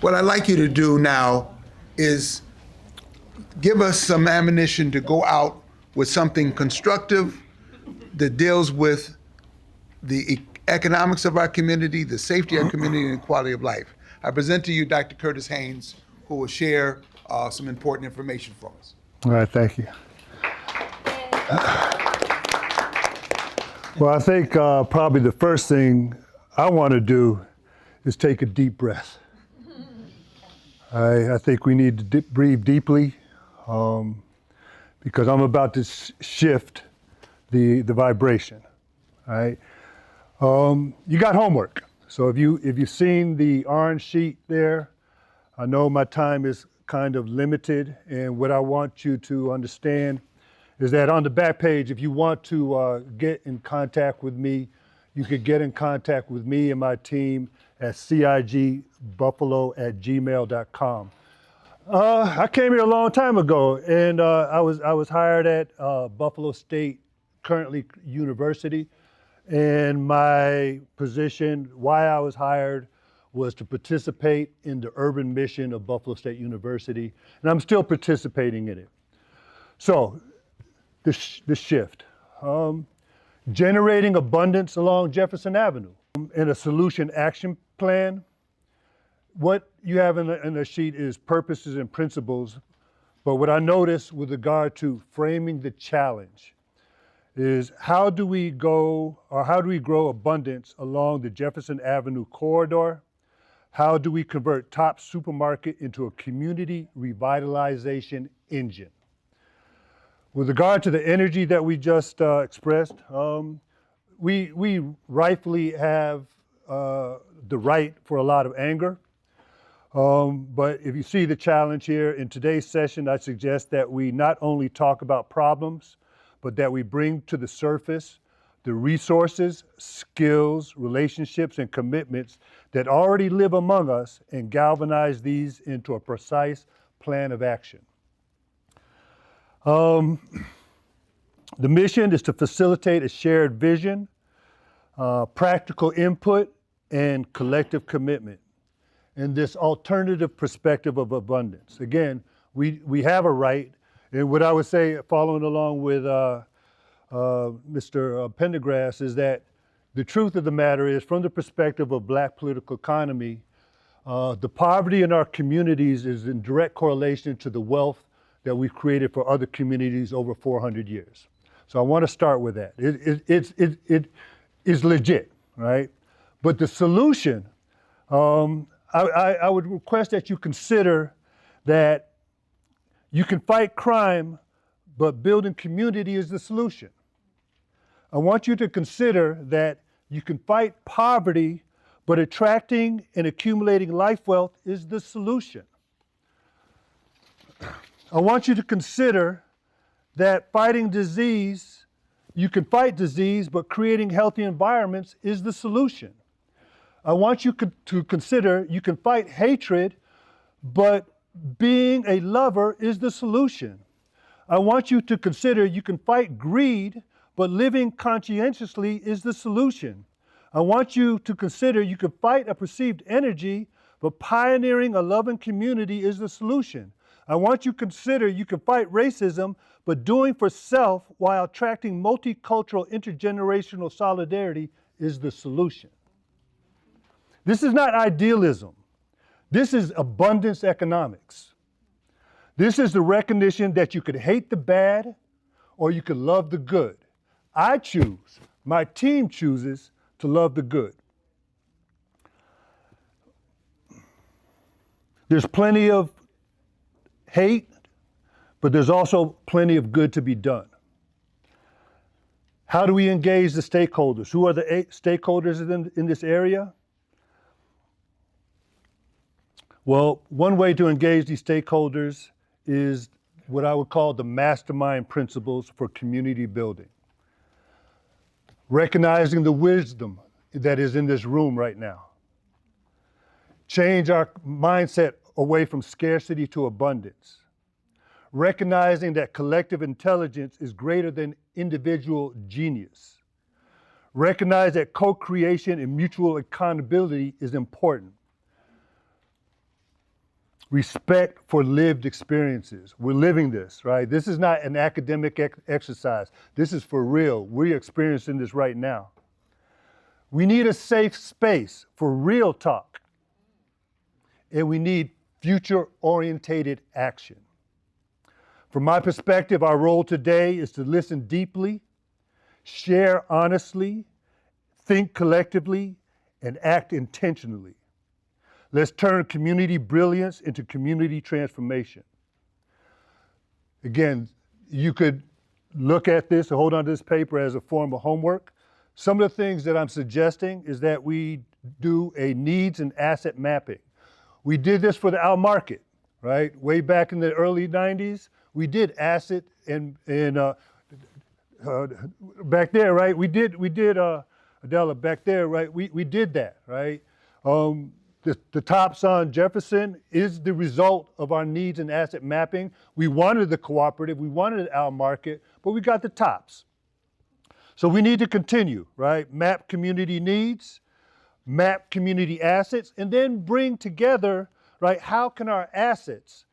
What I'd like you to do now is give us some ammunition to go out with something constructive that deals with the economics of our community, the safety of our community, and quality of life. I present to you Dr. Curtis Haynes, who will share some important information from us. All right, thank you. Well, I think probably the first thing I want to do is take a deep breath. I think we need to breathe deeply because I'm about to shift the vibration. All right. You got homework. So if you've seen the orange sheet there, I know my time is kind of limited, and what I want you to understand is that on the back page, if you want to get in contact with me, you could get in contact with me and my team at cigbuffalo@gmail.com. I came here a long time ago, and I was hired at Buffalo State, currently University, and my position, why I was hired, was to participate in the urban mission of Buffalo State University, and I'm still participating in it. So, the shift. Generating abundance along Jefferson Avenue in a solution action plan. What you have in the sheet is purposes and principles, but what I noticed with regard to framing the challenge is how do we grow abundance along the Jefferson Avenue corridor? How do we convert Top Supermarket into a community revitalization engine? With regard to the energy that we just expressed, we rightfully have the right for a lot of anger. But if you see the challenge here in today's session, I suggest that we not only talk about problems, but that we bring to the surface the resources, skills, relationships, and commitments that already live among us and galvanize these into a precise plan of action. The mission is to facilitate a shared vision, practical input, and collective commitment in this alternative perspective of abundance. Again, we have a right, and what I would say, following along with Mr. Pendergrass, is that the truth of the matter is, from the perspective of Black political economy, the poverty in our communities is in direct correlation to the wealth that we've created for other communities over 400 years. So I want to start with that. It is legit, right? But the solution, I would request that you consider that you can fight crime, but building community is the solution. I want you to consider that you can fight poverty, but attracting and accumulating life wealth is the solution. I want you to consider that fighting disease, you can fight disease, but creating healthy environments is the solution. I want you to consider you can fight hatred, but being a lover is the solution. I want you to consider you can fight greed, but living conscientiously is the solution. I want you to consider you can fight a perceived energy, but pioneering a loving community is the solution. I want you to consider you can fight racism, but doing for self while attracting multicultural intergenerational solidarity is the solution. This is not idealism. This is abundance economics. This is the recognition that you could hate the bad or you could love the good. I choose, my team chooses to love the good. There's plenty of hate, but there's also plenty of good to be done. How do we engage the stakeholders? Who are the stakeholders in this area? Well, one way to engage these stakeholders is what I would call the mastermind principles for community building. Recognizing the wisdom that is in this room right now. Change our mindset away from scarcity to abundance. Recognizing that collective intelligence is greater than individual genius. Recognize that co-creation and mutual accountability is important. respect for lived experiences. We're living this, right? This is not an academic exercise. This is for real. We're experiencing this right now. We need a safe space for real talk. And we need future-orientated action. From my perspective, our role today is to listen deeply, share honestly, think collectively, and act intentionally. Let's turn community brilliance into community transformation. Again, you could look at this or hold on to this paper as a form of homework. Some of the things that I'm suggesting is that we do a needs and asset mapping. We did this for the out market, right? Way back in the early 90s, we did asset and back there, right? We did Adela, back there, right? We did that, right? The tops on Jefferson is the result of our needs and asset mapping. We wanted the cooperative, we wanted our market, but we got the tops. So we need to continue, right? Map community needs, map community assets, and then bring together, right, how can our assets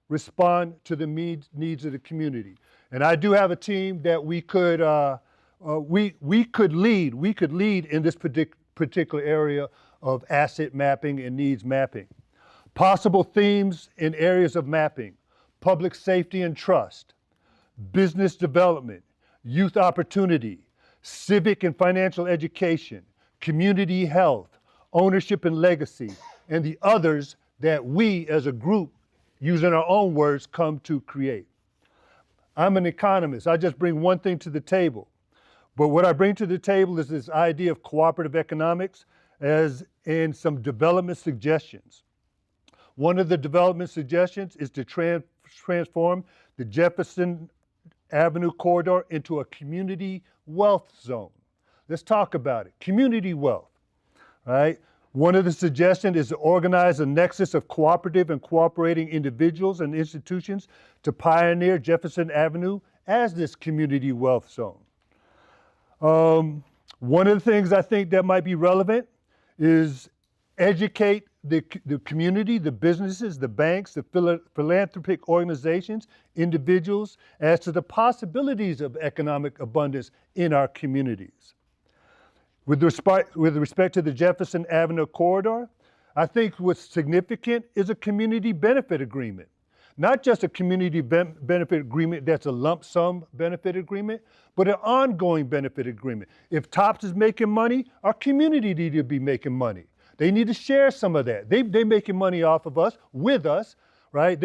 respond to the needs of the community? And I do have a team that we could lead in this particular area of asset mapping and needs mapping. Possible themes in areas of mapping: public safety and trust, business development, youth opportunity, civic and financial education, community health, ownership and legacy, and the others that we as a group, using our own words, come to create. I'm an economist. I just bring one thing to the table. But what I bring to the table is this idea of cooperative economics as in some development suggestions. One of the development suggestions is to transform the Jefferson Avenue corridor into a community wealth zone. Let's talk about it. Community wealth, right? One of the suggestions is to organize a nexus of cooperative and cooperating individuals and institutions to pioneer Jefferson Avenue as this community wealth zone. One of the things I think that might be relevant is educate the community, the businesses, the banks, the philanthropic organizations, individuals, as to the possibilities of economic abundance in our communities. With respect to the Jefferson Avenue corridor, I think what's significant is a community benefit agreement. Not just a community benefit agreement that's a lump sum benefit agreement, but an ongoing benefit agreement. If TOPS is making money, our community need to be making money. They need to share some of that. They're making money off of us, with us, right?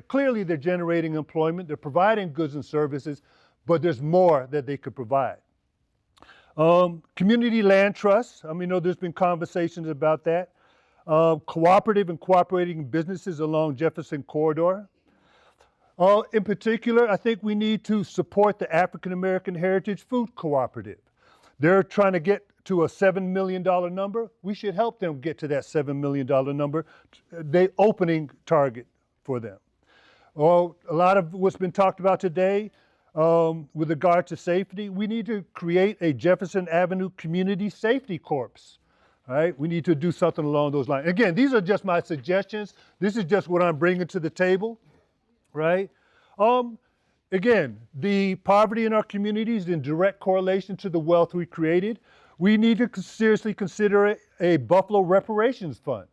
Clearly they're generating employment, they're providing goods and services, but there's more that they could provide. Community land trusts, I mean, there's been conversations about that. Cooperative and cooperating businesses along Jefferson Corridor. In particular, I think we need to support the African American Heritage Food Cooperative. They're trying to get to a $7 million number. We should help them get to that $7 million number, the opening target for them. A lot of what's been talked about today with regard to safety, we need to create a Jefferson Avenue Community Safety Corps. Right? We need to do something along those lines. Again, these are just my suggestions. This is just what I'm bringing to the table, right? Again, the poverty in our communities is in direct correlation to the wealth we created. We need to seriously consider a Buffalo Reparations Fund,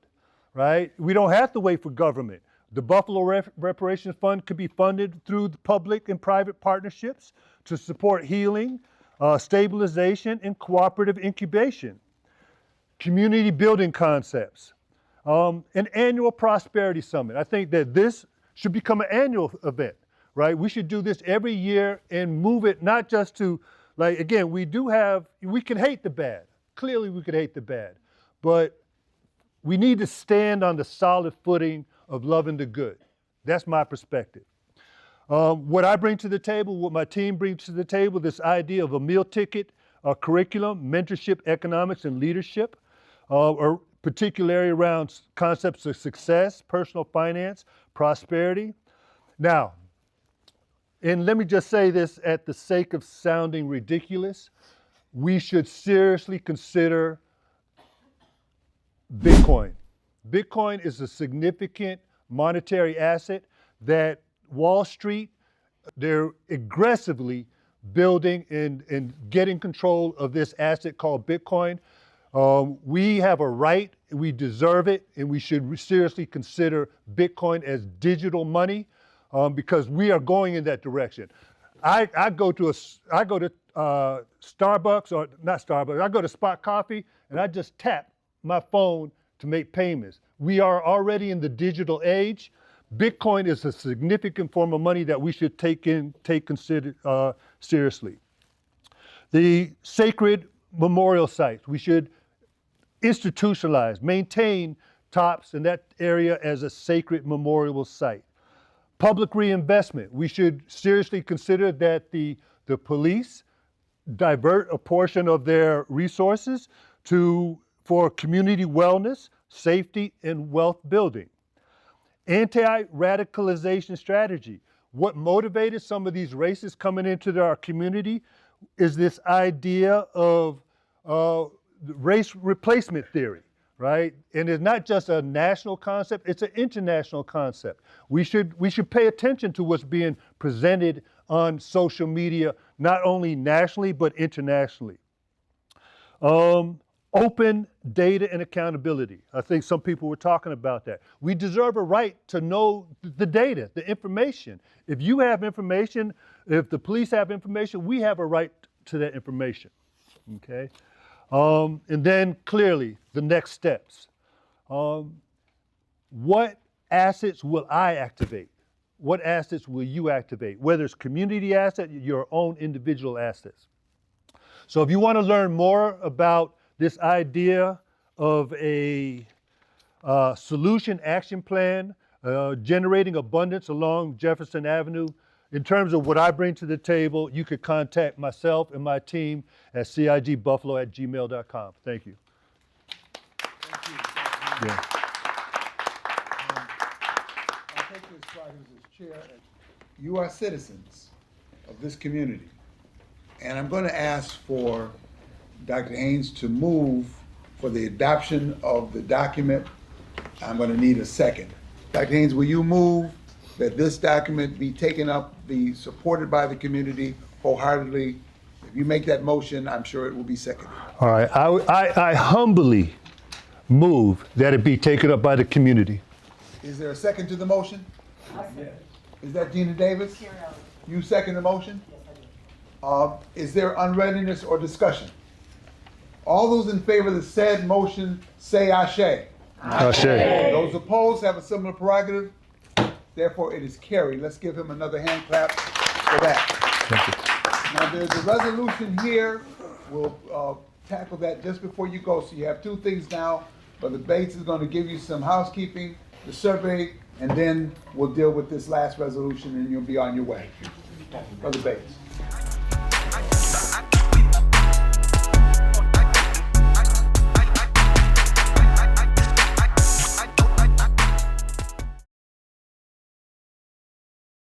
right? We don't have to wait for government. The Buffalo Reparations Fund could be funded through the public and private partnerships to support healing, stabilization, and cooperative incubation. Community building concepts, an annual prosperity summit. I think that this should become an annual event, right? We should do this every year and move it not just to, like, again, we can hate the bad. Clearly we could hate the bad, but we need to stand on the solid footing of loving the good. That's my perspective. What I bring to the table, what my team brings to the table, this idea of a meal ticket, a curriculum, mentorship, economics, and leadership, or particularly around concepts of success, personal finance, prosperity. Now, and let me just say this at the sake of sounding ridiculous, we should seriously consider Bitcoin. Bitcoin is a significant monetary asset that Wall Street, they're aggressively building and getting control of this asset called Bitcoin. We have a right, we deserve it, and we should seriously consider Bitcoin as digital money because we are going in that direction. I go to Starbucks, or not Starbucks, I go to Spot Coffee and I just tap my phone to make payments. We are already in the digital age. Bitcoin is a significant form of money that we should take consider seriously. The sacred memorial sites, we should institutionalize, maintain TOPS in that area as a sacred memorial site. Public reinvestment, we should seriously consider that the police divert a portion of their resources for community wellness, safety, and wealth building. Anti-radicalization strategy. What motivated some of these racists coming into our community is this idea of race replacement theory, right? And it's not just a national concept, it's an international concept. We should pay attention to what's being presented on social media, not only nationally, but internationally. Open data and accountability. I think some people were talking about that. We deserve a right to know the data, the information. If you have information, if the police have information, we have a right to that information, okay? And then clearly, the next steps. What assets will I activate? What assets will you activate? Whether it's community asset, your own individual assets. So if you want to learn more about this idea of a solution action plan, generating abundance along Jefferson Avenue, in terms of what I bring to the table, you could contact myself and my team at cigbuffalo@gmail.com. Thank you. Thank you. Yeah. I'll take this slide as chair. You are citizens of this community. And I'm going to ask for Dr. Haynes to move for the adoption of the document. I'm going to need a second. Dr. Haynes, will you move that this document be taken up, be supported by the community wholeheartedly? If you make that motion, I'm sure it will be seconded. All right, I humbly move that it be taken up by the community. Is there a second to the motion? Is that Gina Davis? You second the motion? Yes, I do. Is there unreadiness or discussion? All those in favor of the said motion say ashe. Ashe. Those opposed have a similar prerogative. Therefore, it is carried. Let's give him another hand clap for that. Now, there's a resolution here. We'll tackle that just before you go. So you have two things now. Brother Bates is going to give you some housekeeping, the survey, and then we'll deal with this last resolution and you'll be on your way. Brother Bates.